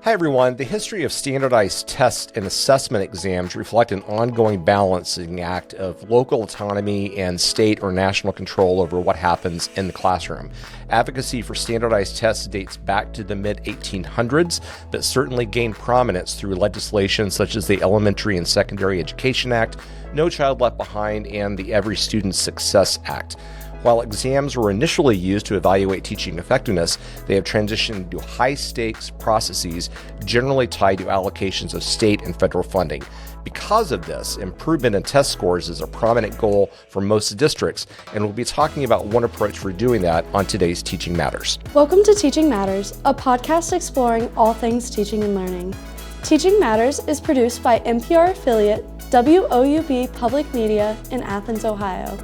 Hi everyone. The history of standardized test and assessment exams reflect an ongoing balancing act of local autonomy and state or national control over what happens in the classroom. Advocacy for standardized tests dates back to the mid-1800s, but certainly gained prominence through legislation such as the Elementary and Secondary Education Act, No Child Left Behind, and the Every Student Success Act. While exams were initially used to evaluate teaching effectiveness, they have transitioned to high-stakes processes generally tied to allocations of state and federal funding. Because of this, improvement in test scores is a prominent goal for most districts, and we'll be talking about one approach for doing that on today's Teaching Matters. Welcome to Teaching Matters, a podcast exploring all things teaching and learning. Teaching Matters is produced by NPR affiliate WOUB Public Media in Athens, Ohio.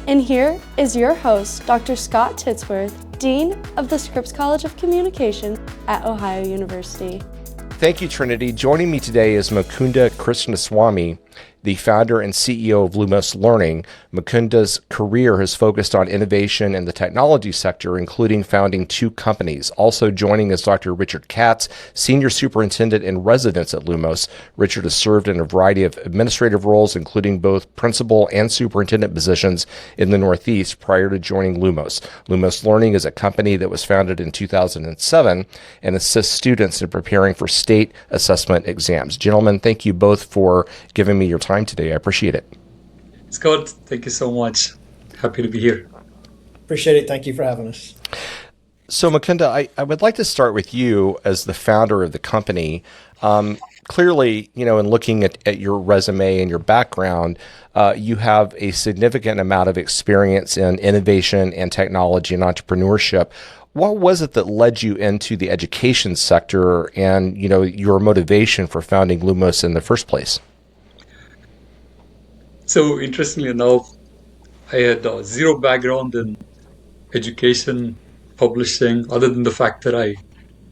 And here is your host, Dr. Scott Titsworth, Dean of the Scripps College of Communication at Ohio University. Thank you, Trinity. Joining me today is Mukunda Krishnaswamy, the founder and CEO of Lumos Learning. Mukunda's career has focused on innovation in the technology sector, including founding two companies. Also joining is Dr. Richard Katz, Senior Superintendent in Residence at Lumos. Richard has served in a variety of administrative roles, including both principal and superintendent positions in the Northeast prior to joining Lumos. Lumos Learning is a company that was founded in 2007 and assists students in preparing for state assessment exams. Gentlemen, thank you both for giving me your time today. I appreciate it. Scott, thank you so much. Happy to be here. Appreciate it. Thank you for having us. So Mukunda, I would like to start with you as the founder of the company. Clearly, in looking at your resume and your background, you have a significant amount of experience in innovation and technology and entrepreneurship. What was it that led you into the education sector and, your motivation for founding Lumos in the first place? So interestingly enough, I had zero background in education, publishing, other than the fact that I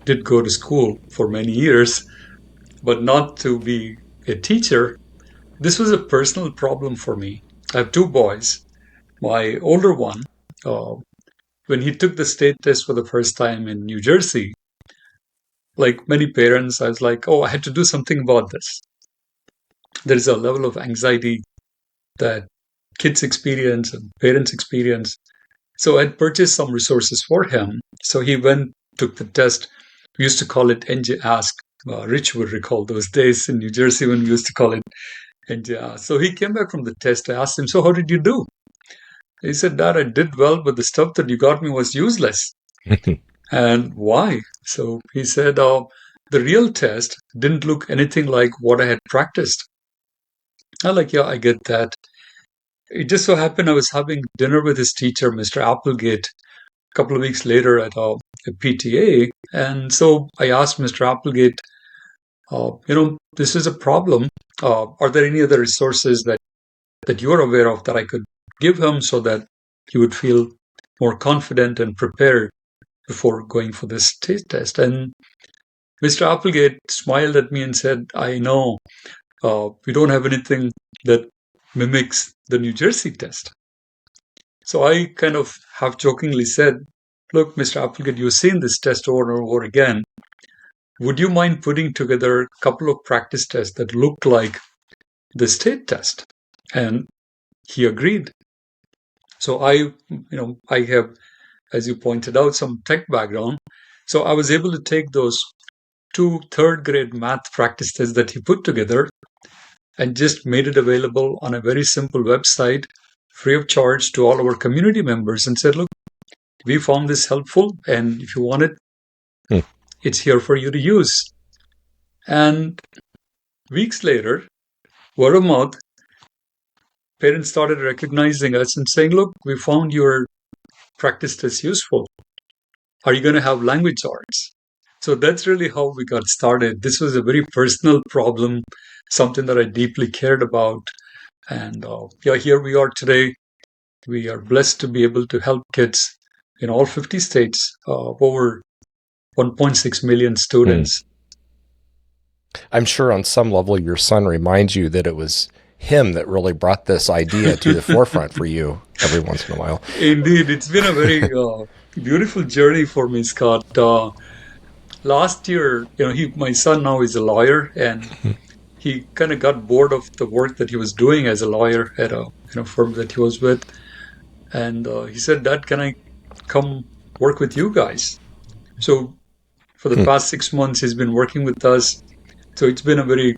did go to school for many years, but not to be a teacher. This was a personal problem for me. I have two boys. My older one, when he took the state test for the first time in New Jersey, like many parents, I was like, I had to do something about this. There is a level of anxiety that kids experience and parents experience. So I'd purchased some resources for him. So he went, took the test. We used to call it NJ Ask. Rich would recall those days in New Jersey when we used to call it NJ Ask. So he came back from the test. I asked him, so how did you do? He said, Dad, I did well, but the stuff that you got me was useless. And why? So he said, the real test didn't look anything like what I had practiced. I'm like, yeah, I get that. It just so happened I was having dinner with his teacher, Mr. Applegate, a couple of weeks later at a PTA. And so I asked Mr. Applegate, this is a problem. Are there any other resources that you're aware of that I could give him so that he would feel more confident and prepared before going for this state test? And Mr. Applegate smiled at me and said, I know. We don't have anything that mimics the New Jersey test. So I kind of half-jokingly said, look, Mr. Applegate, you've seen this test over and over again. Would you mind putting together a couple of practice tests that look like the state test? And he agreed. So I have, as you pointed out, some tech background. So I was able to take those two third-grade math practice tests that he put together and just made it available on a very simple website, free of charge to all our community members and said, look, we found this helpful, and if you want it, it's here for you to use. And weeks later, word of mouth, parents started recognizing us and saying, look, we found your practice test useful. Are you going to have language arts? So that's really how we got started. This was a very personal problem, something that I deeply cared about. And here we are today. We are blessed to be able to help kids in all 50 states, over 1.6 million students. I'm sure on some level your son reminds you that it was him that really brought this idea to the forefront for you every once in a while. Indeed. It's been a very beautiful journey for me, Scott. last year, my son now is a lawyer, and he kind of got bored of the work that he was doing as a lawyer at a firm that he was with. And he said, "Dad, can I come work with you guys?" So for the past 6 months, he's been working with us. So it's been a very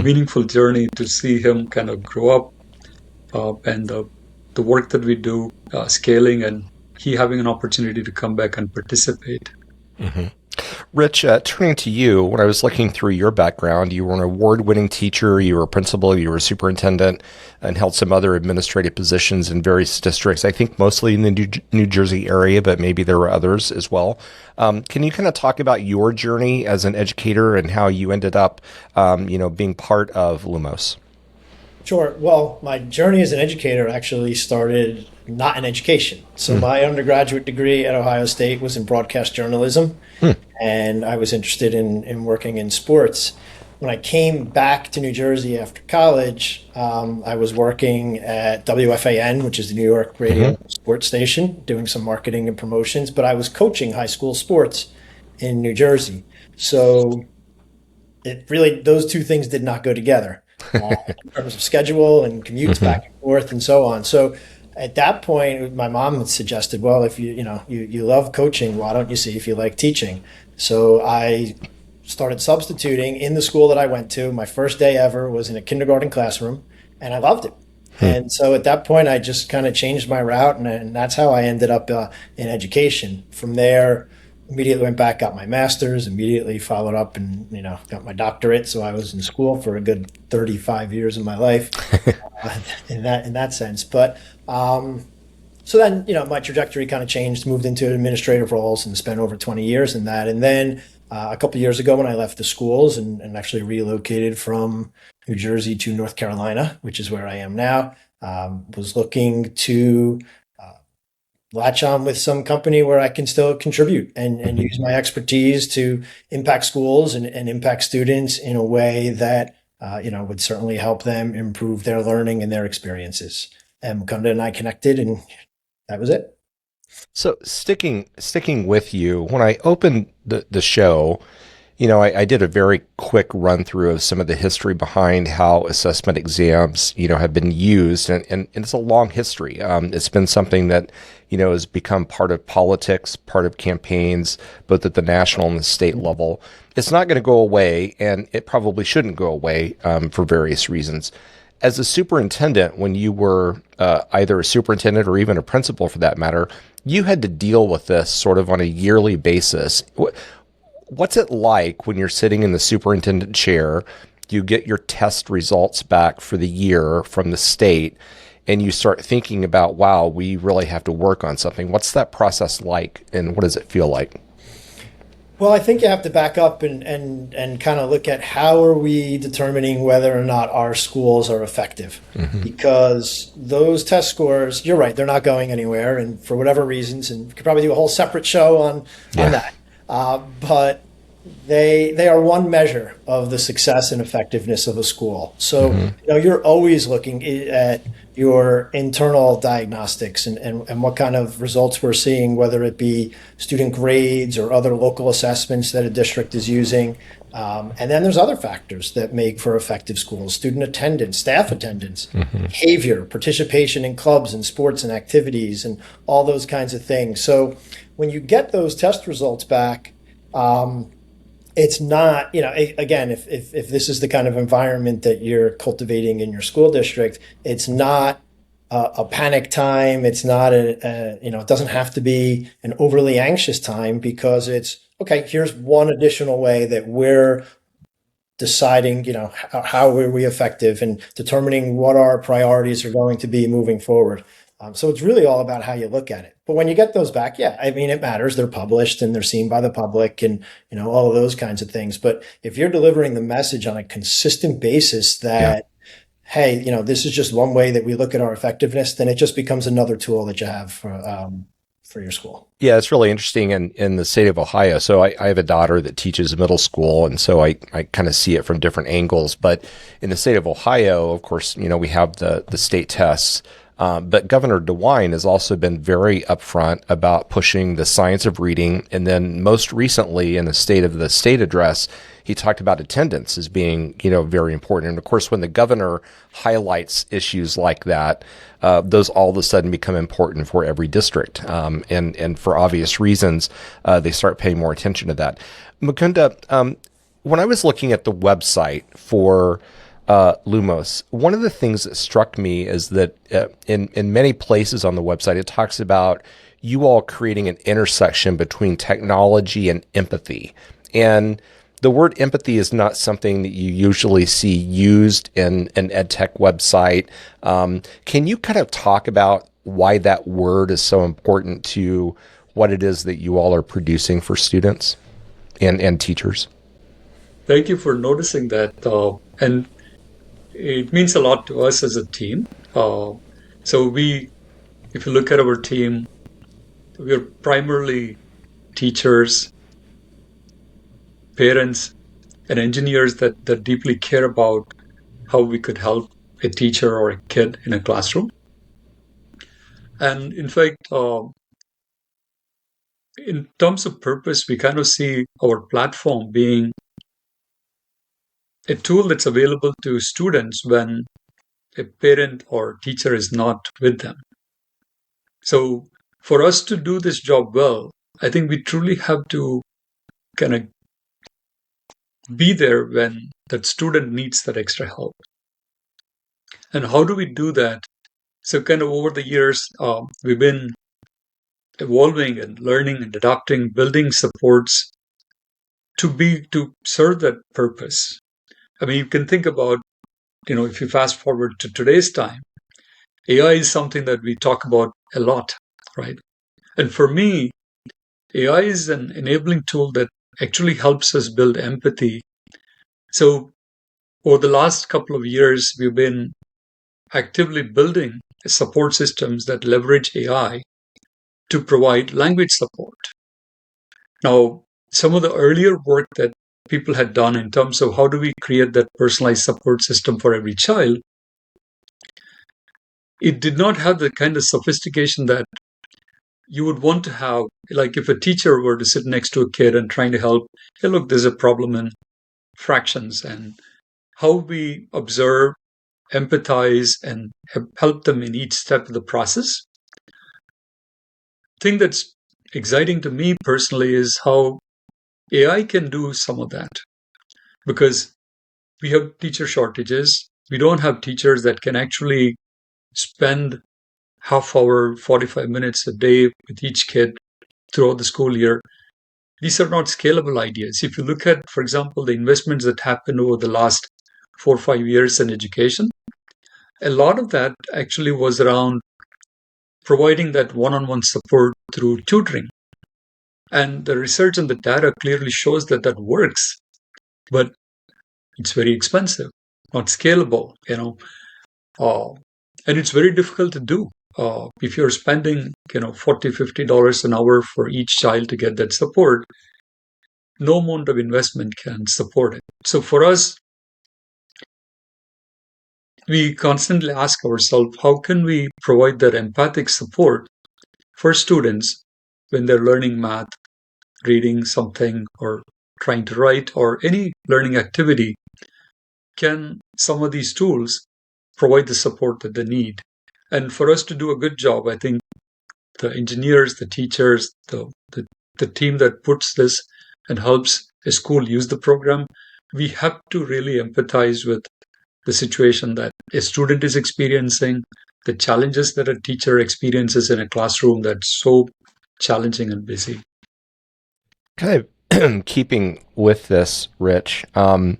meaningful journey to see him kind of grow up and the work that we do scaling, and he having an opportunity to come back and participate. Mm-hmm. Rich, turning to you, when I was looking through your background, you were an award-winning teacher, you were a principal, you were a superintendent, and held some other administrative positions in various districts, I think mostly in the New Jersey area, but maybe there were others as well. Can you kind of talk about your journey as an educator and how you ended up, being part of Lumos? Sure. Well, my journey as an educator actually started not in education. So my undergraduate degree at Ohio State was in broadcast journalism, and I was interested in working in sports. When I came back to New Jersey after college, I was working at WFAN, which is the New York radio sports station, doing some marketing and promotions, but I was coaching high school sports in New Jersey. So it really, those two things did not go together. In terms of schedule and commutes back and forth and so on. So at that point, my mom had suggested, well, if you love coaching, why don't you see if you like teaching? So I started substituting in the school that I went to. My first day ever was in a kindergarten classroom, and I loved it. And so at that point, I just kind of changed my route, and that's how I ended up in education. From there, immediately went back, got my master's, immediately followed up and, got my doctorate. So I was in school for a good 35 years of my life in that sense. But so then, my trajectory kind of changed, moved into administrative roles and spent over 20 years in that. And then a couple of years ago when I left the schools and actually relocated from New Jersey to North Carolina, which is where I am now, was looking to latch on with some company where I can still contribute and use my expertise to impact schools and impact students in a way that, would certainly help them improve their learning and their experiences. And Mukunda and I connected, and that was it. So sticking with you, when I opened the show, I did a very quick run through of some of the history behind how assessment exams, have been used. And it's a long history. It's been something that, has become part of politics, part of campaigns, both at the national and the state level. It's not going to go away, and it probably shouldn't go away for various reasons. As a superintendent, when you were either a superintendent or even a principal for that matter, you had to deal with this sort of on a yearly basis. What's it like when you're sitting in the superintendent chair, you get your test results back for the year from the state, and you start thinking about, wow, we really have to work on something? What's that process like, and what does it feel like? Well, I think you have to back up and kind of look at how are we determining whether or not our schools are effective, because those test scores, you're right, they're not going anywhere, and for whatever reasons, and we could probably do a whole separate show on that. But they are one measure of the success and effectiveness of a school. So, you're always looking at your internal diagnostics and what kind of results we're seeing, whether it be student grades or other local assessments that a district is using. And then there's other factors that make for effective schools: student attendance, staff attendance, behavior, participation in clubs and sports and activities, and all those kinds of things. So when you get those test results back, it's not, again, if this is the kind of environment that you're cultivating in your school district, it's not a panic time. It's not it doesn't have to be an overly anxious time, because it's, okay, here's one additional way that we're deciding, how are we effective and determining what our priorities are going to be moving forward. So it's really all about how you look at it. But when you get those back, it matters. They're published and they're seen by the public and, all of those kinds of things. But if you're delivering the message on a consistent basis that, hey, this is just one way that we look at our effectiveness, then it just becomes another tool that you have for your school. Yeah, it's really interesting in the state of Ohio. So I have a daughter that teaches middle school, and so I kind of see it from different angles. But in the state of Ohio, of course, we have the state tests. But Governor DeWine has also been very upfront about pushing the science of reading. And then most recently in the State of the State address, he talked about attendance as being, very important. And of course, when the governor highlights issues like that, those all of a sudden become important for every district. And for obvious reasons, they start paying more attention to that. Mukunda, when I was looking at the website for Lumos, one of the things that struck me is that in many places on the website, it talks about you all creating an intersection between technology and empathy. And the word empathy is not something that you usually see used in an ed tech website. Can you kind of talk about why that word is so important to what it is that you all are producing for students and teachers? Thank you for noticing that. And it means a lot to us as a team. So if you look at our team, we're primarily teachers, parents, and engineers that deeply care about how we could help a teacher or a kid in a classroom. And in fact, in terms of purpose, we kind of see our platform being a tool that's available to students when a parent or teacher is not with them. So for us to do this job well, I think we truly have to kind of be there when that student needs that extra help. And how do we do that? So kind of over the years, we've been evolving and learning and adapting, building supports to serve that purpose. I mean, you can think about, if you fast forward to today's time, AI is something that we talk about a lot, right? And for me, AI is an enabling tool that actually helps us build empathy. So over the last couple of years, we've been actively building support systems that leverage AI to provide language support. Now, some of the earlier work that people had done in terms of how do we create that personalized support system for every child, it did not have the kind of sophistication that you would want to have. Like if a teacher were to sit next to a kid and trying to help, hey, look, there's a problem in fractions, and how we observe, empathize, and help them in each step of the process. The thing that's exciting to me personally is how AI can do some of that, because we have teacher shortages. We don't have teachers that can actually spend half hour, 45 minutes a day with each kid throughout the school year. These are not scalable ideas. If you look at, for example, the investments that happened over the last 4 or 5 years in education, a lot of that actually was around providing that one-on-one support through tutoring. And the research and the data clearly shows that that works, but it's very expensive, not scalable, and it's very difficult to do. If you're spending, $40, $50 an hour for each child to get that support, no amount of investment can support it. So for us, we constantly ask ourselves, how can we provide that empathic support for students when they're learning math, reading something, or trying to write, or any learning activity? Can some of these tools provide the support that they need? And for us to do a good job, I think the engineers, the teachers, the team that puts this and helps a school use the program, we have to really empathize with the situation that a student is experiencing, the challenges that a teacher experiences in a classroom that's so challenging and busy. Kind of keeping with this, Rich, when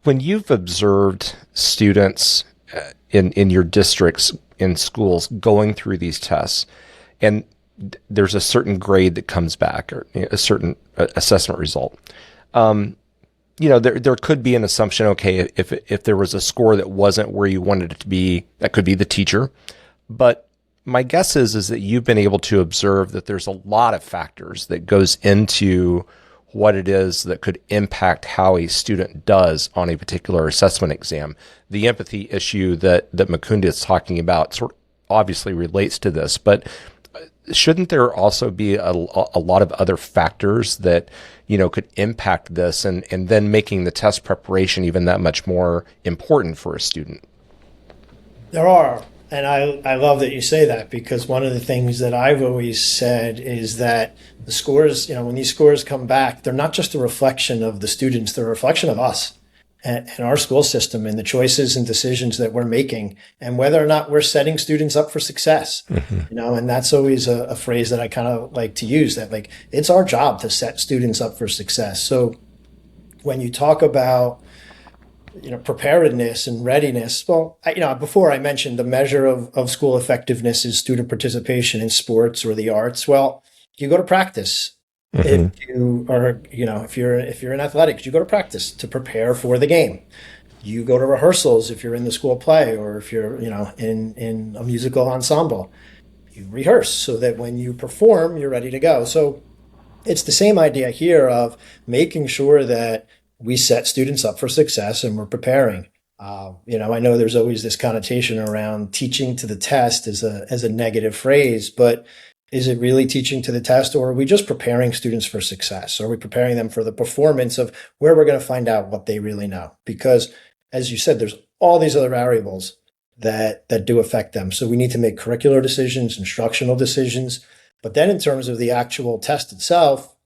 you've observed students in your districts, in schools, going through these tests, and there's a certain grade that comes back, or a certain assessment result, there could be an assumption, okay, if there was a score that wasn't where you wanted it to be, that could be the teacher. But my guess is that you've been able to observe that there's a lot of factors that goes into what it is that could impact how a student does on a particular assessment exam. The empathy issue that Mukunda is talking about sort obviously relates to this, but shouldn't there also be a lot of other factors that, could impact this and then making the test preparation even that much more important for a student? There are. And I love that you say that, because one of the things that I've always said is that the scores, when these scores come back, they're not just a reflection of the students, they're a reflection of us and our school system and the choices and decisions that we're making and whether or not we're setting students up for success. And that's always a phrase that I kind of like to use, that like, it's our job to set students up for success. So when you talk about preparedness and readiness. Well, before I mentioned the measure of school effectiveness is student participation in sports or the arts. Well, you go to practice. If you are, if you're in athletics, you go to practice to prepare for the game. You go to rehearsals if you're in the school play, or if you're, in a musical ensemble. You rehearse so that when you perform, you're ready to go. So it's the same idea here of making sure that we set students up for success and we're preparing. I know there's always this connotation around teaching to the test as a negative phrase, but is it really teaching to the test, or are we just preparing students for success? Are we preparing them for the performance of where we're going to find out what they really know? Because as you said, there's all these other variables that do affect them. So we need to make curricular decisions, instructional decisions. But then in terms of the actual test itself,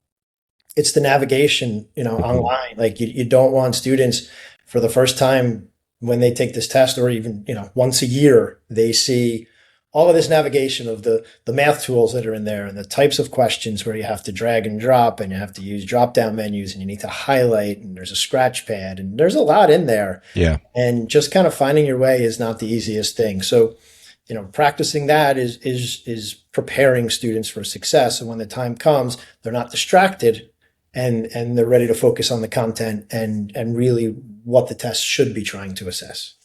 it's the navigation, online. Like you don't want students for the first time when they take this test, or even, once a year, they see all of this navigation of the math tools that are in there and the types of questions where you have to drag and drop and you have to use drop down menus and you need to highlight and there's a scratch pad and there's a lot in there. Yeah. And just kind of finding your way is not the easiest thing. So, practicing that is preparing students for success. And when the time comes, they're not distracted and they're ready to focus on the content and really what the test should be trying to assess.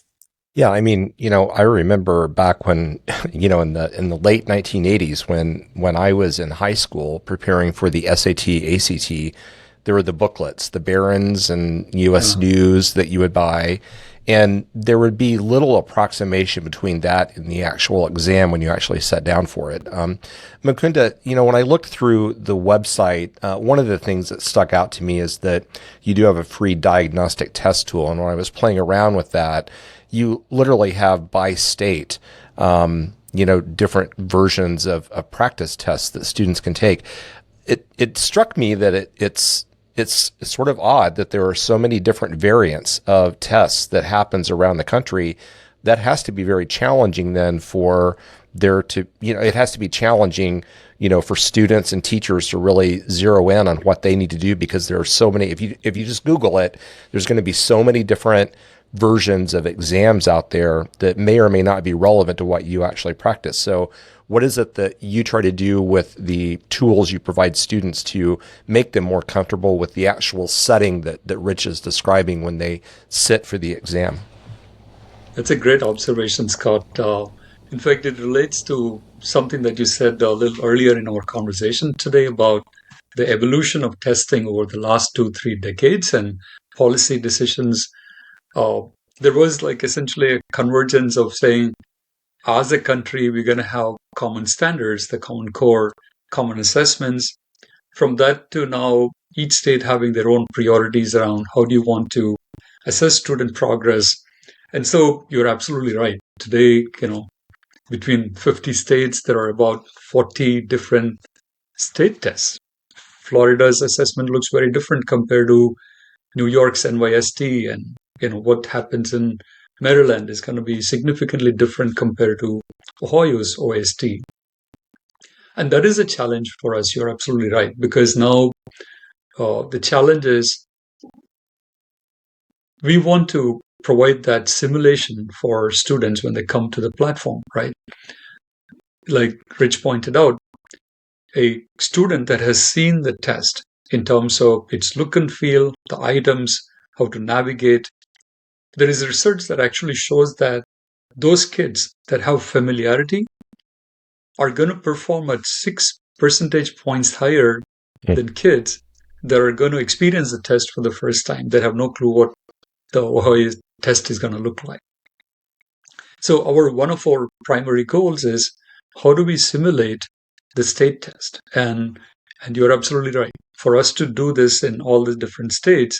Yeah, I mean, I remember back when, in the late 1980s when I was in high school preparing for the SAT, ACT, there were the booklets, the Barron's and U.S. News that you would buy, and there would be little approximation between that and the actual exam when you actually sat down for it. Mukunda, when I looked through the website, one of the things that stuck out to me is that you do have a free diagnostic test tool, and when I was playing around with that, you literally have by state, different versions of practice tests that students can take. It struck me that it's sort of odd that there are so many different variants of tests that happens around the country. That has to be very challenging then for there to, it has to be challenging, for students and teachers to really zero in on what they need to do, because there are so many, if you just Google it, there's going to be so many different versions of exams out there that may or may not be relevant to what you actually practice. So what is it that you try to do with the tools you provide students to make them more comfortable with the actual setting that Rich is describing when they sit for the exam? That's a great observation, Scott. In fact, it relates to something that you said a little earlier in our conversation today about the evolution of testing over the last 2-3 decades and policy decisions. There was essentially a convergence of saying, as a country, we're going to have common standards, the common core, common assessments. From that to now, each state having their own priorities around how do you want to assess student progress. And so you're absolutely right. Today, between 50 states, there are about 40 different state tests. Florida's assessment looks very different compared to New York's NYST, and what happens in Maryland is going to be significantly different compared to Ohio's OST. And that is a challenge for us. You're absolutely right, because now the challenge is we want to provide that simulation for students when they come to the platform, right? Like Rich pointed out, a student that has seen the test in terms of its look and feel, the items, how to navigate, there is research that actually shows that those kids that have familiarity are going to perform at 6 percentage points higher than kids that are going to experience the test for the first time, that have no clue what the Ohio test is going to look like. So one of our primary goals is how do we simulate the state test? And you're absolutely right. For us to do this in all the different states,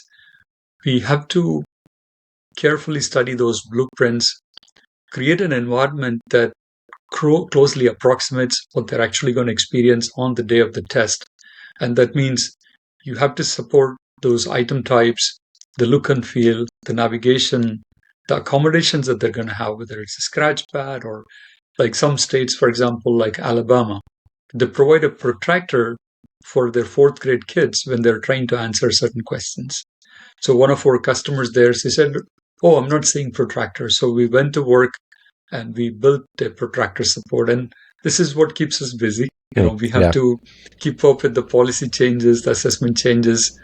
we have to carefully study those blueprints, create an environment that closely approximates what they're actually going to experience on the day of the test. And that means you have to support those item types, the look and feel, the navigation, the accommodations that they're going to have, whether it's a scratch pad or like some states, for example, like Alabama, they provide a protractor for their fourth grade kids when they're trying to answer certain questions. So one of our customers there, she said, "Oh, I'm not seeing protractor." So we went to work and we built a protractor support. And this is what keeps us busy. We have to keep up with the policy changes, the assessment changes.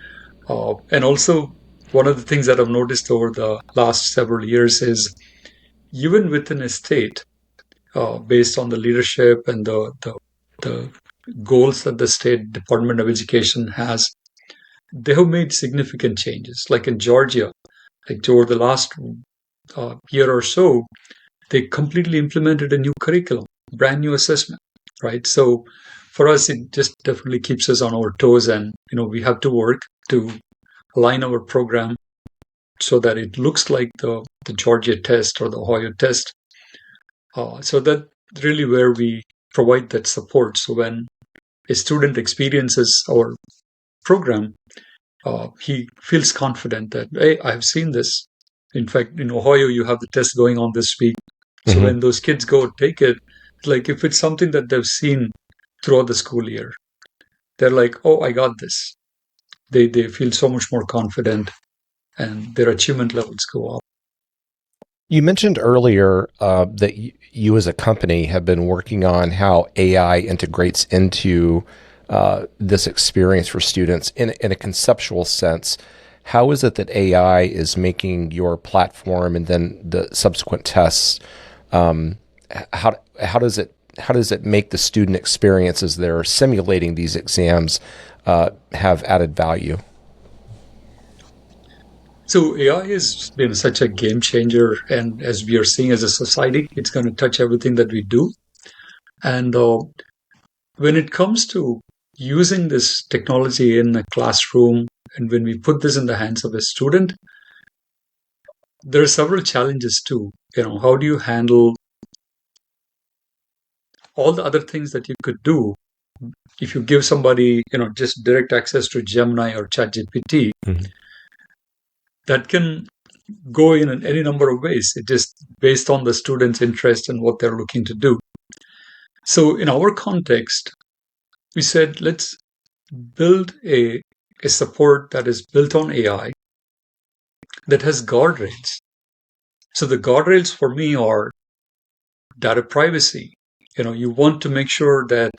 And also, one of the things that I've noticed over the last several years is even within a state, based on the leadership and the goals that the State Department of Education has, they have made significant changes. Like in Georgia, like over the last year or so, they completely implemented a new curriculum, brand new assessment, right? So for us, it just definitely keeps us on our toes, and we have to work to align our program so that it looks like the Georgia test or the Ohio test. So that really where we provide that support. So when a student experiences our program, he feels confident that, hey, I've seen this. In fact, in Ohio, you have the test going on this week. So when those kids go take it, like if it's something that they've seen throughout the school year, they're like, oh, I got this. They feel so much more confident and their achievement levels go up. You mentioned earlier that you as a company have been working on how AI integrates into this experience for students in a conceptual sense. How is it that AI is making your platform and then the subsequent tests? How does it make the student experience as they're simulating these exams have added value? So AI has been such a game changer, and as we are seeing as a society, it's going to touch everything that we do. And when it comes to using this technology in a classroom, and when we put this in the hands of a student, there are several challenges too. How do you handle all the other things that you could do if you give somebody, just direct access to Gemini or ChatGPT? That can go in any number of ways. It just based on the student's interest and what they're looking to do. So in our context, we said, let's build a support that is built on AI that has guardrails. So the guardrails for me are data privacy. You want to make sure that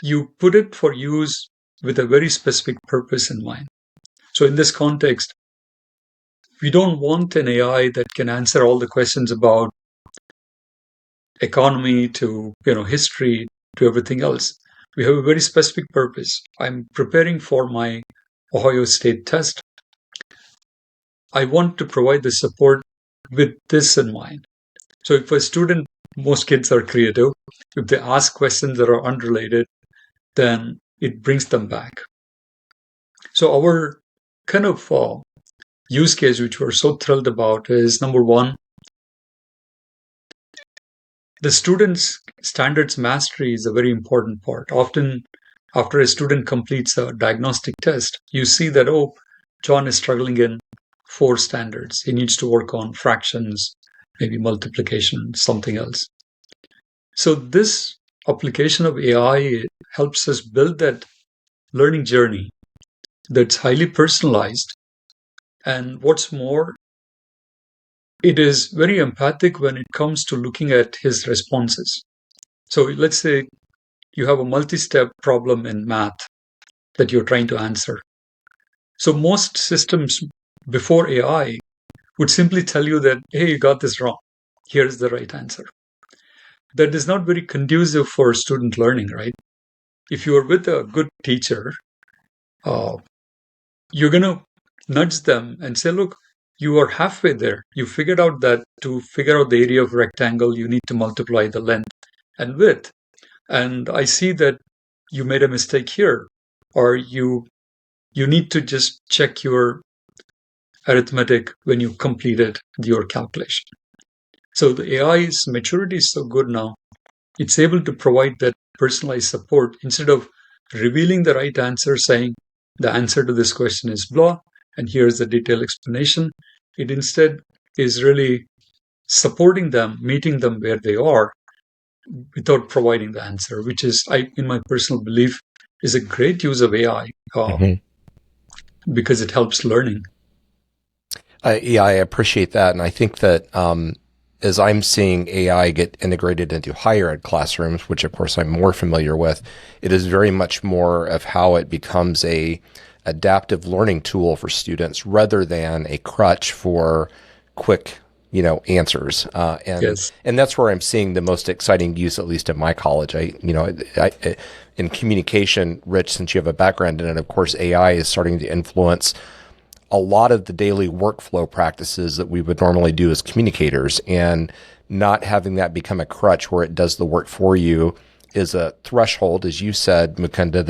you put it for use with a very specific purpose in mind. So in this context, we don't want an AI that can answer all the questions about economy to history to everything else. We have a very specific purpose. I'm preparing for my Ohio State test. I want to provide the support with this in mind. So if a student, most kids are creative, if they ask questions that are unrelated, then it brings them back. So our kind of use case, which we're so thrilled about, is number one, the student's standards mastery is a very important part. Often, after a student completes a diagnostic test, you see that, oh, John is struggling in 4 standards. He needs to work on fractions, maybe multiplication, something else. So this application of AI helps us build that learning journey that's highly personalized. And what's more, it is very empathic when it comes to looking at his responses. So let's say you have a multi-step problem in math that you're trying to answer. So most systems before AI would simply tell you that, hey, you got this wrong. Here's the right answer. That is not very conducive for student learning, right? If you are with a good teacher, you're going to nudge them and say, look, you are halfway there. You figured out that to figure out the area of a rectangle, you need to multiply the length and width. And I see that you made a mistake here, or you need to just check your arithmetic when you completed your calculation. So the AI's maturity is so good now. It's able to provide that personalized support instead of revealing the right answer, saying the answer to this question is blah, and here's the detailed explanation. It instead is really supporting them, meeting them where they are without providing the answer, which is, in my personal belief, is a great use of AI because it helps learning. Yeah, I appreciate that. And I think that as I'm seeing AI get integrated into higher ed classrooms, which of course I'm more familiar with, it is very much more of how it becomes a adaptive learning tool for students rather than a crutch for quick, answers. And that's where I'm seeing the most exciting use, at least at my college. In communication, Rich, since you have a background in it, of course, AI is starting to influence a lot of the daily workflow practices that we would normally do as communicators, and not having that become a crutch where it does the work for you is a threshold, as you said, Mukunda,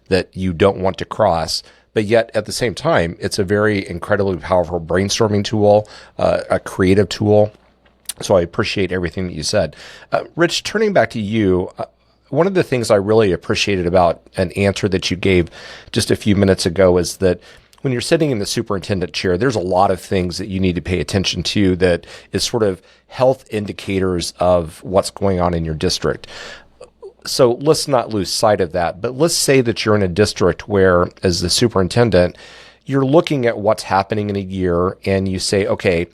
that you don't want to cross. But yet at the same time, it's a very incredibly powerful brainstorming tool, a creative tool. So I appreciate everything that you said. Rich, turning back to you, one of the things I really appreciated about an answer that you gave just a few minutes ago is that when you're sitting in the superintendent chair, there's a lot of things that you need to pay attention to that is sort of health indicators of what's going on in your district. So let's not lose sight of that. But let's say that you're in a district where, as the superintendent, you're looking at what's happening in a year and you say, okay,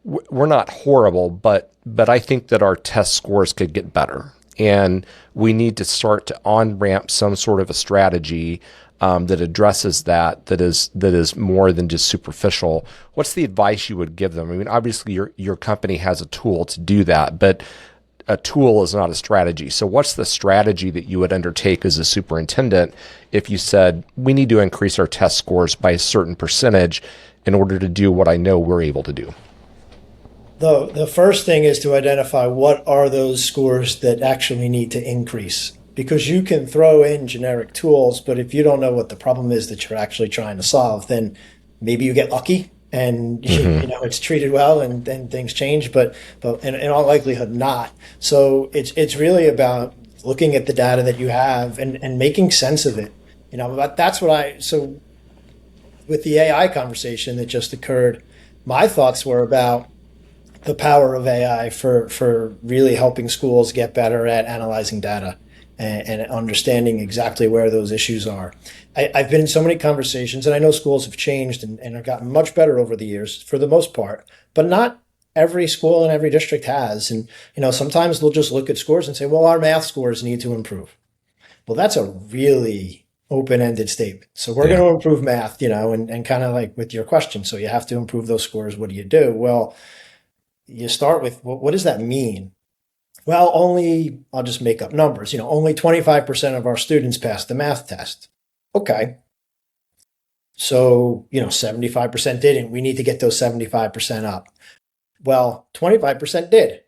we're not horrible, but I think that our test scores could get better. And we need to start to on-ramp some sort of a strategy that addresses that is more than just superficial. What's the advice you would give them? I mean, obviously your company has a tool to do that, but a tool is not a strategy. So what's the strategy that you would undertake as a superintendent if you said, we need to increase our test scores by a certain percentage in order to do what I know we're able to do? The first thing is to identify what are those scores that actually need to increase. Because you can throw in generic tools, but if you don't know what the problem is that you're actually trying to solve, then maybe you get lucky and it's treated well and then things change, but in all likelihood not. So it's really about looking at the data that you have and making sense of it. But that's so with the AI conversation that just occurred, my thoughts were about the power of AI for really helping schools get better at analyzing data and understanding exactly where those issues are. I've been in so many conversations, and I know schools have changed and have gotten much better over the years for the most part, but not every school in every district has. And, sometimes they'll just look at scores and say, well, our math scores need to improve. Well, that's a really open-ended statement. So we're going to improve math, and kind of like with your question. So you have to improve those scores. What do you do? Well, you start with, what does that mean? Well, I'll just make up numbers, only 25% of our students pass the math test. Okay. So, 75% didn't. We need to get those 75% up. Well, 25% did.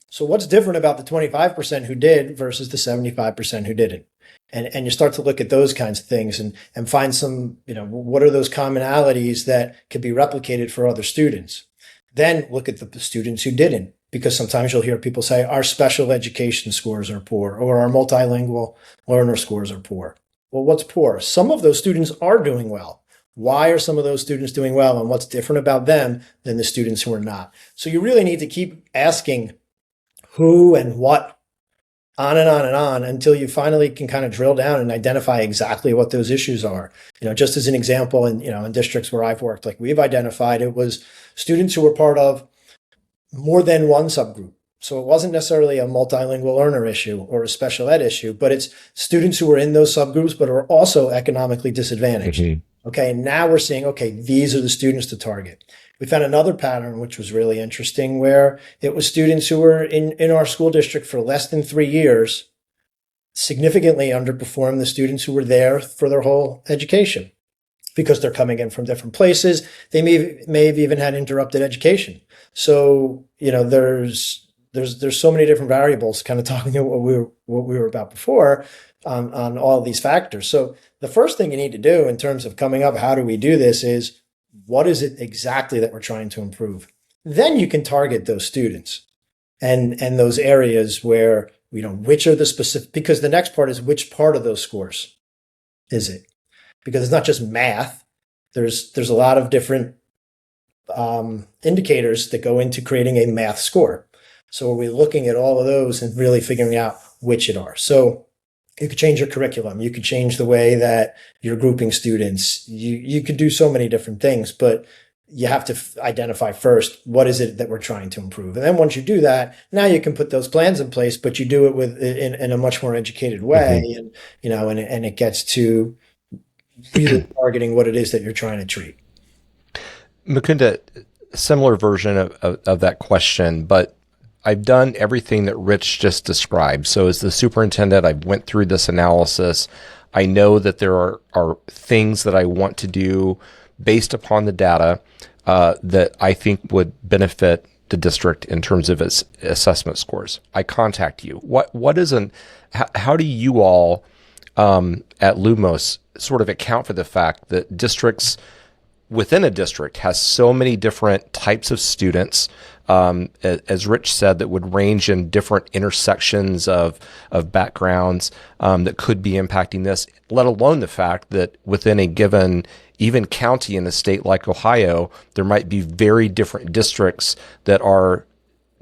So what's different about the 25% who did versus the 75% who didn't? And you start to look at those kinds of things and find some, what are those commonalities that could be replicated for other students? Then look at the students who didn't. Because sometimes you'll hear people say our special education scores are poor or our multilingual learner scores are poor. Well, what's poor? Some of those students are doing well. Why are some of those students doing well, and what's different about them than the students who are not? So you really need to keep asking who and what on and on and on until you finally can kind of drill down and identify exactly what those issues are. Just as an example, in districts where I've worked, like we've identified, it was students who were part of more than one subgroup. So it wasn't necessarily a multilingual learner issue or a special ed issue, but it's students who were in those subgroups, but are also economically disadvantaged. Mm-hmm. Okay. And now we're seeing, these are the students to target. We found another pattern, which was really interesting, where it was students who were in our school district for less than 3 years, significantly underperformed the students who were there for their whole education. because they're coming in from different places. They may have even had interrupted education. So, there's so many different variables, kind of talking about what we were about before on all of these factors. So the first thing you need to do in terms of coming up, how do we do this, is what is it exactly that we're trying to improve? Then you can target those students and those areas where, which are the specific, because the next part is which part of those scores is it? Because it's not just math. There's a lot of different indicators that go into creating a math score. So we're looking at all of those and really figuring out which it are. So you could change your curriculum. You could change the way that you're grouping students. You could do so many different things, but you have to identify first, what is it that we're trying to improve? And then once you do that, now you can put those plans in place, but you do it in a much more educated way. Mm-hmm. And it gets to really targeting what it is that you're trying to treat. Mukunda, similar version of that question, but I've done everything that Rich just described. So as the superintendent, I went through this analysis. I know that there are things that I want to do based upon the data that I think would benefit the district in terms of its assessment scores. I contact you. How do you all at Lumos sort of account for the fact that districts within a district has so many different types of students, as Rich said, that would range in different intersections of backgrounds that could be impacting this, let alone the fact that within a given even county in a state like Ohio, there might be very different districts that are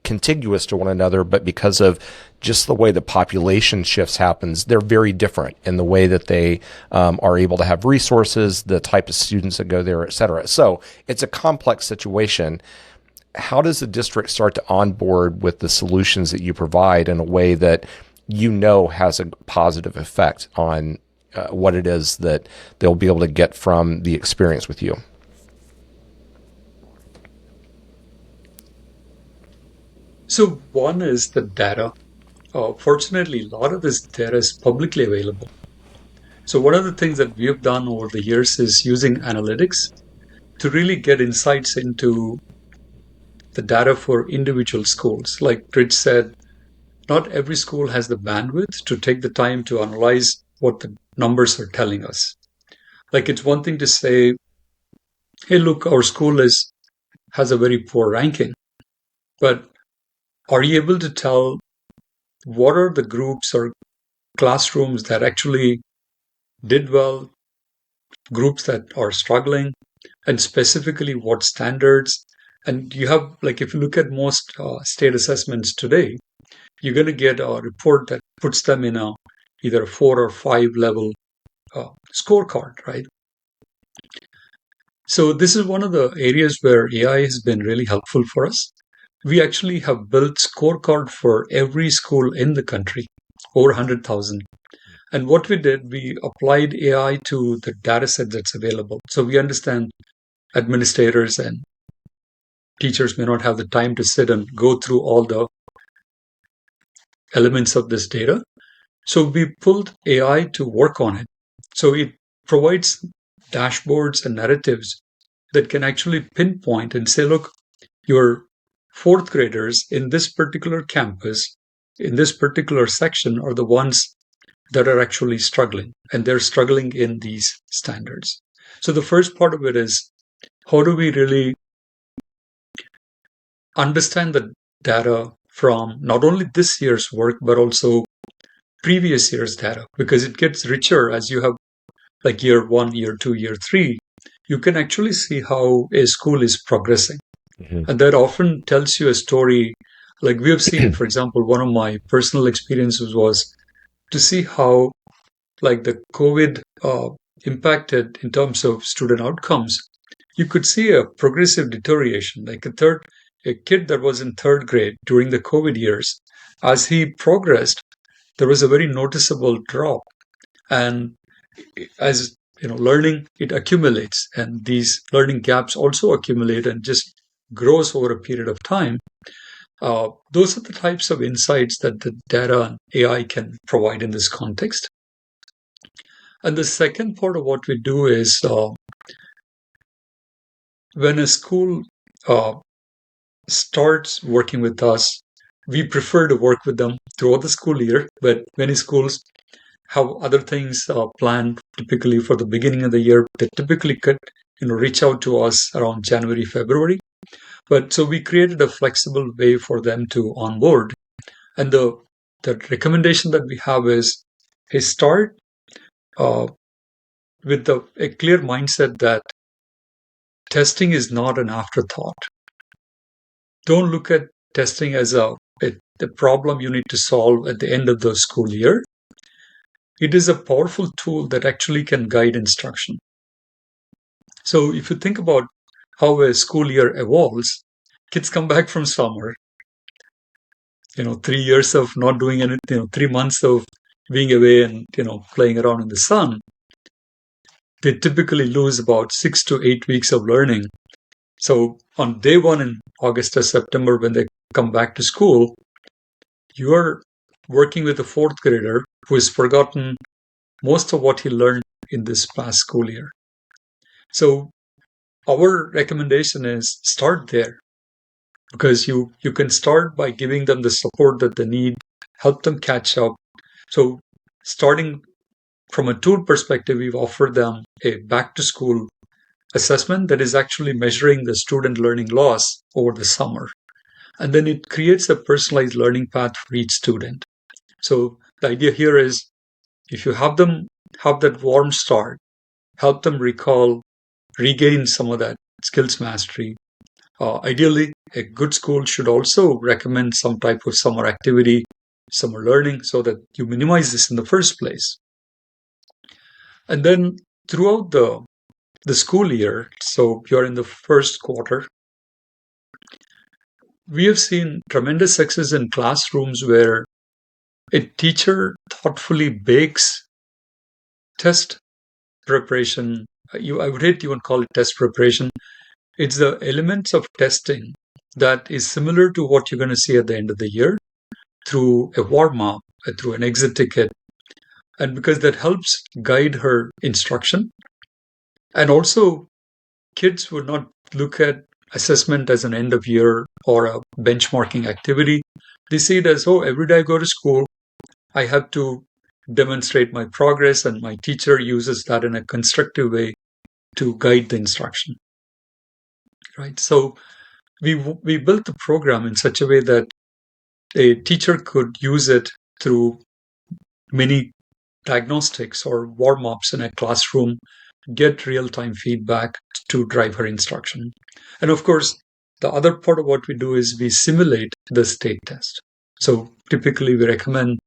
contiguous to one another, but because of just the way the population shifts happens, they're very different in the way that they are able to have resources, the type of students that go there, et cetera. So it's a complex situation. How does the district start to onboard with the solutions that you provide in a way that has a positive effect on what it is that they'll be able to get from the experience with you? So one is the data. Fortunately, a lot of this data is publicly available. So one of the things that we have done over the years is using analytics to really get insights into the data for individual schools. Like Rich said, not every school has the bandwidth to take the time to analyze what the numbers are telling us. Like, it's one thing to say, hey, look, our school has a very poor ranking, but are you able to tell what are the groups or classrooms that actually did well, groups that are struggling, and specifically what standards? And you have, like, if you look at most state assessments today, you're going to get a report that puts them in either a 4 or 5 level scorecard, right? So this is one of the areas where AI has been really helpful for us. We actually have built scorecard for every school in the country, over 100,000. And what we did, we applied AI to the data set that's available. So we understand administrators and teachers may not have the time to sit and go through all the elements of this data. So we pulled AI to work on it. So it provides dashboards and narratives that can actually pinpoint and say, look, your 4th graders in this particular campus, in this particular section, are the ones that are actually struggling, and they're struggling in these standards. So the first part of it is, how do we really understand the data from not only this year's work, but also previous year's data? Because it gets richer as you have like year 1, year 2, year 3. You can actually see how a school is progressing. Mm-hmm. And that often tells you a story. Like we have seen, for example, one of my personal experiences was to see how like the COVID impacted in terms of student outcomes. You could see a progressive deterioration, like a kid that was in 3rd grade during the COVID years. As he progressed, there was a very noticeable drop. And as learning, it accumulates, and these learning gaps also accumulate and just grows over a period of time. Those are the types of insights that the data and AI can provide in this context. And the second part of what we do is when a school starts working with us, we prefer to work with them throughout the school year, but many schools have other things planned typically for the beginning of the year. They typically could reach out to us around January, February. But so we created a flexible way for them to onboard. And the recommendation that we have is, hey, start with a clear mindset that testing is not an afterthought. Don't look at testing as a problem you need to solve at the end of the school year. It is a powerful tool that actually can guide instruction. So if you think about how a school year evolves, kids come back from summer, 3 years of not doing anything, 3 months of being away and, playing around in the sun. They typically lose about 6 to 8 weeks of learning. So on day one in August or September, when they come back to school, you're working with a fourth grader who has forgotten most of what he learned in this past school year. So our recommendation is start there, because you can start by giving them the support that they need, help them catch up. So starting from a tool perspective, we've offered them a back-to-school assessment that is actually measuring the student learning loss over the summer. And then it creates a personalized learning path for each student. So the idea here is, if you have them have that warm start, help them recall, regain some of that skills mastery. Ideally, a good school should also recommend some type of summer activity, summer learning, so that you minimize this in the first place. And then throughout the school year, so you're in the first quarter, we have seen tremendous success in classrooms where a teacher thoughtfully bakes test preparation. I would hate to even call it test preparation. It's the elements of testing that is similar to what you're going to see at the end of the year through a warm-up, through an exit ticket. And because that helps guide her instruction. And also, kids would not look at assessment as an end of year or a benchmarking activity. They see it as, every day I go to school, I have to demonstrate my progress, and my teacher uses that in a constructive way to guide the instruction. Right? So we built the program in such a way that a teacher could use it through mini diagnostics or warm-ups in a classroom, get real-time feedback to drive her instruction. And of course, the other part of what we do is we simulate the state test. So typically we recommend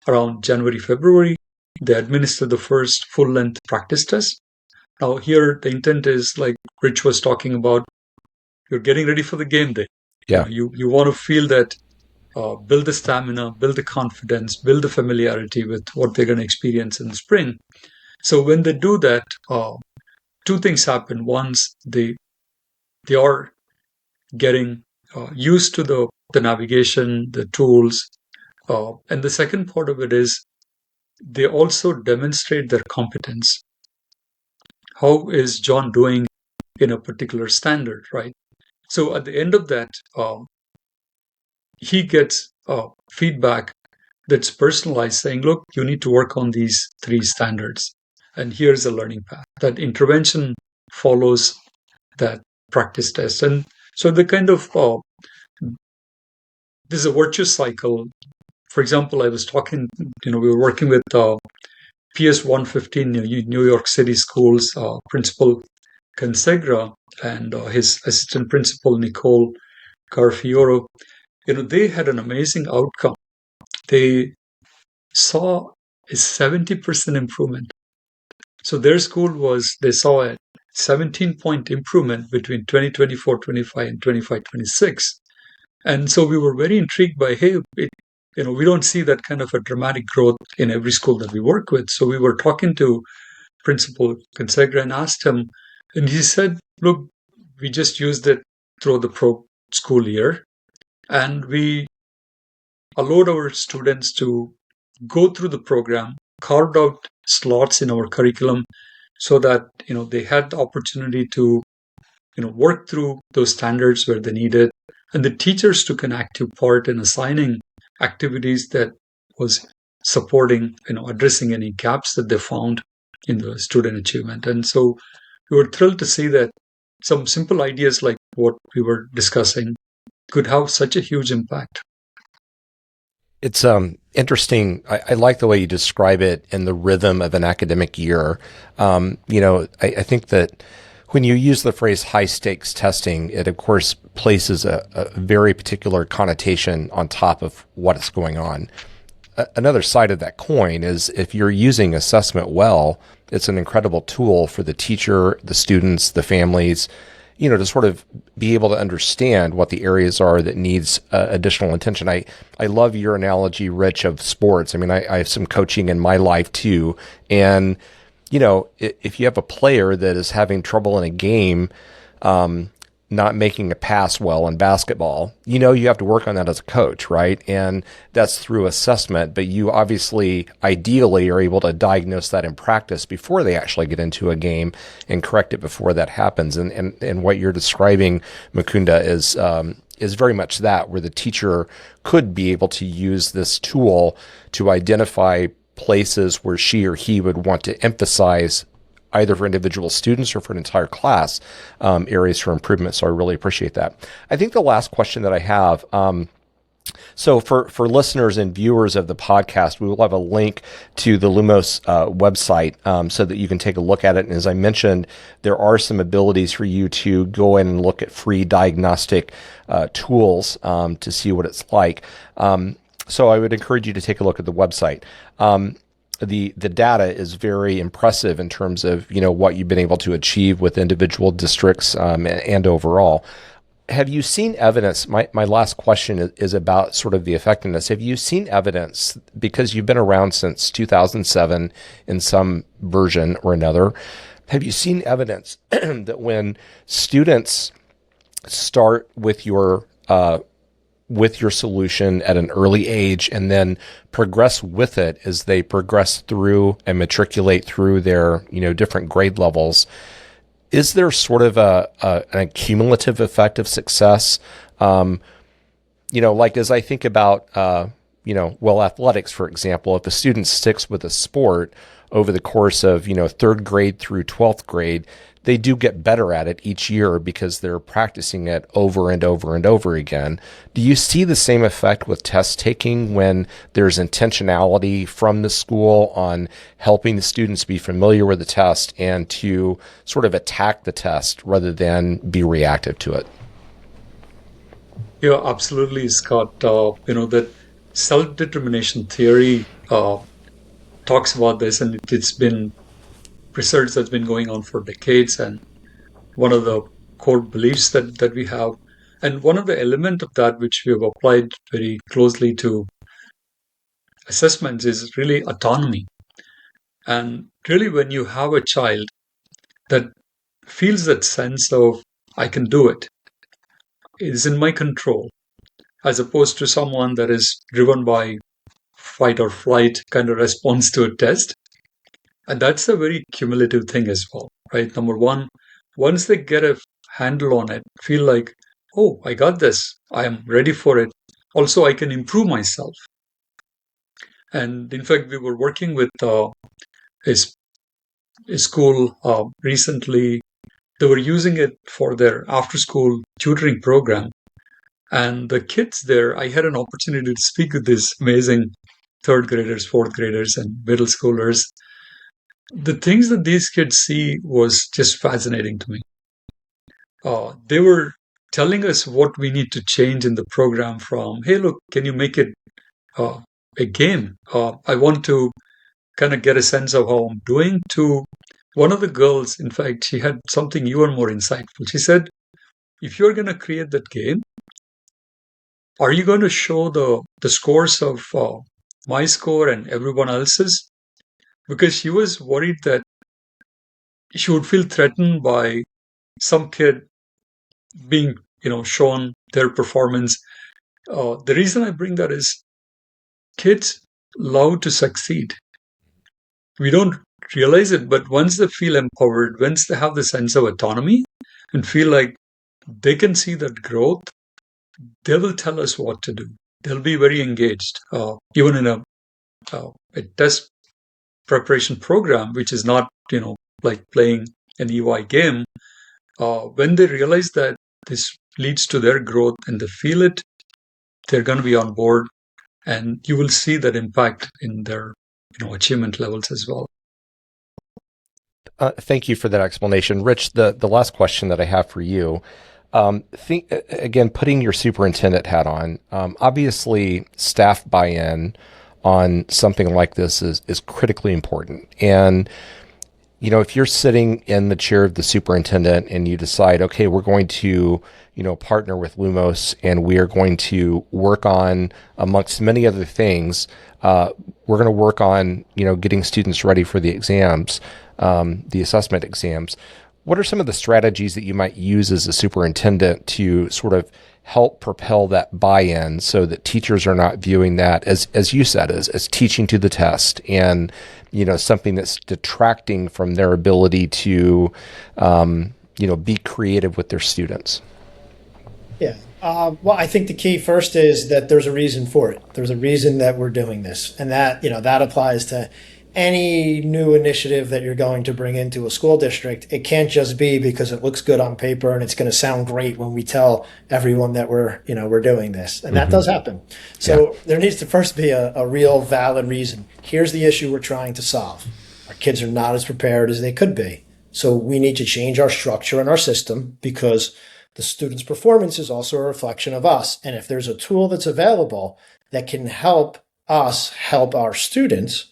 around January, February, they administer the first full-length practice test. Now here, the intent is, like Rich was talking about, you're getting ready for the game day. Yeah. You want to feel that, build the stamina, build the confidence, build the familiarity with what they're going to experience in the spring. So when they do that, two things happen. Once they are getting used to the navigation, the tools, and the second part of it is they also demonstrate their competence. How is John doing in a particular standard, right? So at the end of that, he gets feedback that's personalized, saying, look, you need to work on these 3 standards. And here's a learning path. That intervention follows that practice test. And so the kind of, this is a virtuous cycle. For example, I was talking, we were working with PS 115, New York City Schools principal Consegra and his assistant principal, Nicole Carfioro. They had an amazing outcome. They saw a 70% improvement. So their school they saw a 17-point improvement between 2024-25 and 25-26. And so we were very intrigued by, hey, we don't see that kind of a dramatic growth in every school that we work with. So we were talking to Principal Consegra and asked him, and he said, look, we just used it through the school year, and we allowed our students to go through the program, carved out slots in our curriculum so that, they had the opportunity to, work through those standards where they needed. And the teachers took an active part in assigning activities that was supporting, addressing any gaps that they found in the student achievement. And so we were thrilled to see that some simple ideas like what we were discussing could have such a huge impact. It's interesting. I like the way you describe it in the rhythm of an academic year. I think that when you use the phrase high stakes testing, it of course places a very particular connotation on top of what is going on. Another side of that coin is if you're using assessment well, it's an incredible tool for the teacher, the students, the families, to sort of be able to understand what the areas are that needs additional attention. I love your analogy, Rich, of sports. I mean, I have some coaching in my life too. And, if you have a player that is having trouble in a game, not making a pass well in basketball, you have to work on that as a coach, right? And that's through assessment, but you obviously ideally are able to diagnose that in practice before they actually get into a game and correct it before that happens. And what you're describing, Mukunda, is very much that, where the teacher could be able to use this tool to identify places where she or he would want to emphasize, either for individual students or for an entire class, areas for improvement. So I really appreciate that. I think the last question that I have, so for listeners and viewers of the podcast, we will have a link to the Lumos website so that you can take a look at it. And as I mentioned, there are some abilities for you to go in and look at free diagnostic tools to see what it's like. So I would encourage you to take a look at the website. The data is very impressive in terms of what you've been able to achieve with individual districts and overall. Have you seen evidence? My last question is about sort of the effectiveness. Have you seen evidence, because you've been around since 2007 in some version or another, have you seen evidence that when students start with your solution at an early age and then progress with it as they progress through and matriculate through their, different grade levels, is there sort of an cumulative effect of success? Like as I think about, athletics, for example, if a student sticks with a sport over the course of, third grade through 12th grade, they do get better at it each year because they're practicing it over and over and over again. Do you see the same effect with test taking when there's intentionality from the school on helping the students be familiar with the test and to sort of attack the test rather than be reactive to it? Yeah, absolutely, Scott. That self-determination theory talks about this, and it's been research that's been going on for decades, and one of the core beliefs that we have, and one of the elements of that which we have applied very closely to assessments is really autonomy. And really, when you have a child that feels that sense of, I can do it, it is in my control, as opposed to someone that is driven by fight or flight kind of response to a test. And that's a very cumulative thing as well, right? Number one, once they get a handle on it, feel like, oh, I got this, I am ready for it. Also, I can improve myself. And in fact, we were working with a school recently. They were using it for their after-school tutoring program. And the kids there, I had an opportunity to speak with these amazing third graders, fourth graders, and middle schoolers. The things that these kids see was just fascinating to me. They were telling us what we need to change in the program from, hey, look, can you make it a game? I want to kind of get a sense of how I'm doing, to one of the girls, in fact, she had something even more insightful. She said, if you're going to create that game, are you going to show the scores of my score and everyone else's? Because she was worried that she would feel threatened by some kid being, shown their performance. The reason I bring that is kids love to succeed. we don't realize it, but once they feel empowered, once they have the sense of autonomy and feel like they can see that growth, they will tell us what to do. They'll be very engaged, even in a test preparation program, which is not, like playing an EY game. When they realize that this leads to their growth and they feel it, they're going to be on board, and you will see that impact in their achievement levels as well. Thank you for that explanation. Rich, the last question that I have for you, again, putting your superintendent hat on, obviously staff buy-in on something like this is critically important. And, if you're sitting in the chair of the superintendent and you decide, okay, we're going to, partner with Lumos and we are going to work on, amongst many other things, we're going to work on, getting students ready for the exams, the assessment exams. What are some of the strategies that you might use as a superintendent to sort of help propel that buy-in so that teachers are not viewing that, as you said, as teaching to the test and, something that's detracting from their ability to, be creative with their students? Yeah. Well, I think the key first is that there's a reason for it. There's a reason that we're doing this. And that applies to any new initiative that you're going to bring into a school district. It can't just be because it looks good on paper and it's going to sound great when we tell everyone that we're doing this. And that does happen. So there needs to first be a real valid reason. Here's the issue we're trying to solve. Our kids are not as prepared as they could be. So we need to change our structure and our system because the student's performance is also a reflection of us. And if there's a tool that's available that can help us help our students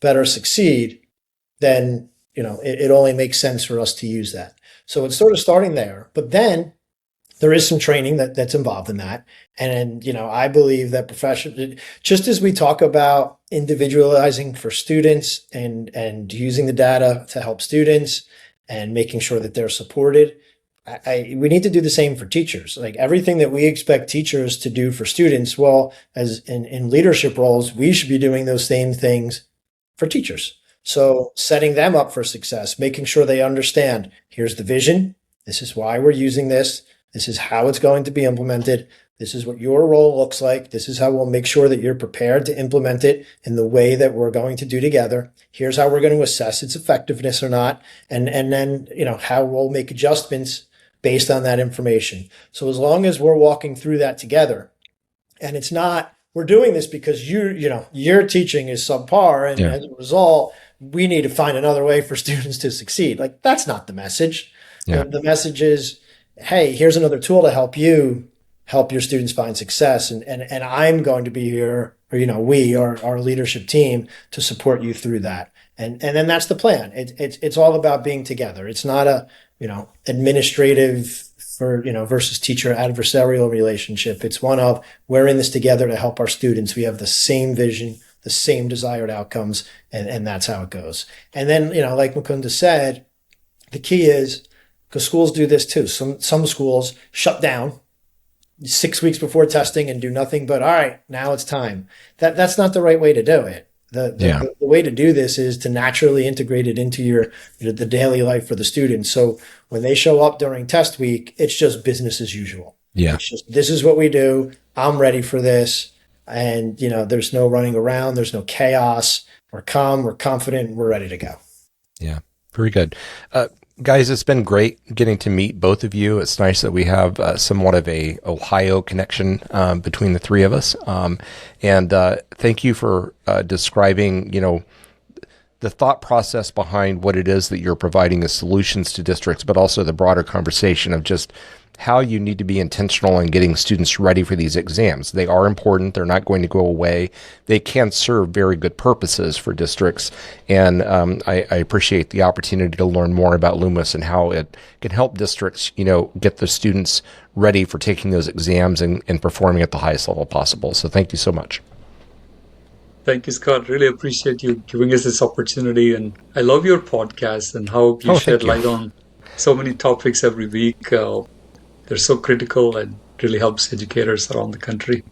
better succeed, then it only makes sense for us to use that. So it's sort of starting there. But then there is some training that's involved in that. And I believe that just as we talk about individualizing for students and using the data to help students and making sure that they're supported, we need to do the same for teachers. Like everything that we expect teachers to do for students, well, as in leadership roles, we should be doing those same things for teachers. So setting them up for success, making sure they understand, here's the vision. This is why we're using this. This is how it's going to be implemented. This is what your role looks like. This is how we'll make sure that you're prepared to implement it in the way that we're going to do together. Here's how we're going to assess its effectiveness or not. And then, how we'll make adjustments based on that information. So as long as we're walking through that together, and it's not, we're doing this because your teaching is subpar, and as a result, we need to find another way for students to succeed. Like that's not the message. Yeah. The message is, hey, here's another tool to help you help your students find success, and I'm going to be here, or we, our leadership team, to support you through that. And then that's the plan. It's all about being together. It's not a administrative versus teacher adversarial relationship. It's one of, we're in this together to help our students. We have the same vision, the same desired outcomes, and that's how it goes. And then, like Mukunda said, the key is, because schools do this too. Some schools shut down 6 weeks before testing and do nothing but, all right, now it's time. That's not the right way to do it. The way to do this is to naturally integrate it into the daily life for the students. So when they show up during test week, it's just business as usual. Yeah. It's just, this is what we do. I'm ready for this. And, there's no running around. There's no chaos. We're calm. We're confident. We're ready to go. Yeah. Very good. Guys, it's been great getting to meet both of you. It's nice that we have somewhat of a Ohio connection between the three of us. And thank you for describing, the thought process behind what it is that you're providing as solutions to districts, but also the broader conversation of just how you need to be intentional in getting students ready for these exams. They are important. They're not going to go away. They can serve very good purposes for districts. And I appreciate the opportunity to learn more about Lumos and how it can help districts, get the students ready for taking those exams and performing at the highest level possible. So thank you so much. Thank you, Scott. Really appreciate you giving us this opportunity. And I love your podcast and how you shed light on so many topics every week. They're so critical and really helps educators around the country.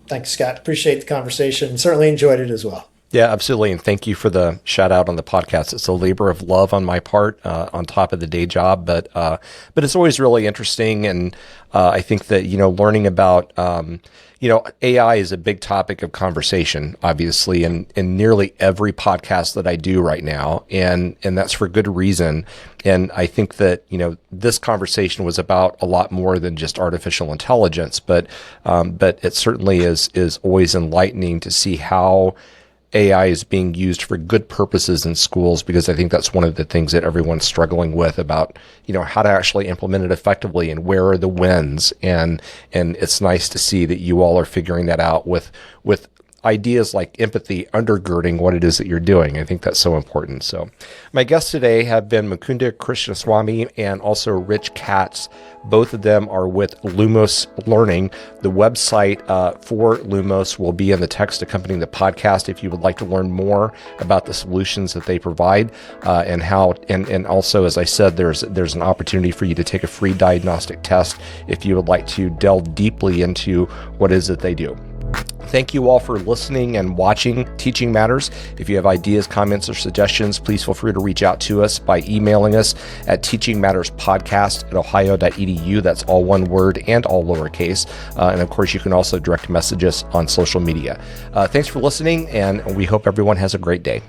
Thanks, Scott. Appreciate the conversation. Certainly enjoyed it as well. Yeah, absolutely. And thank you for the shout out on the podcast. It's a labor of love on my part, on top of the day job, but it's always really interesting. And I think that, learning about, AI is a big topic of conversation, obviously, in nearly every podcast that I do right now. And that's for good reason. And I think that, this conversation was about a lot more than just artificial intelligence, but it certainly is always enlightening to see how AI is being used for good purposes in schools, because I think that's one of the things that everyone's struggling with about, how to actually implement it effectively and where are the wins. And it's nice to see that you all are figuring that out with ideas like empathy undergirding what it is that you're doing. I think that's so important. So my guests today have been Mukunda Krishnaswamy and also Rich Katz. Both of them are with Lumos Learning. The website for Lumos will be in the text accompanying the podcast if you would like to learn more about the solutions that they provide, and how, and also, as I said, there's an opportunity for you to take a free diagnostic test if you would like to delve deeply into what it is that they do. Thank you all for listening and watching Teaching Matters. If you have ideas, comments, or suggestions, please feel free to reach out to us by emailing us at teachingmatterspodcast@ohio.edu. That's all one word and all lowercase. And of course, you can also direct message us on social media. Thanks for listening, and we hope everyone has a great day.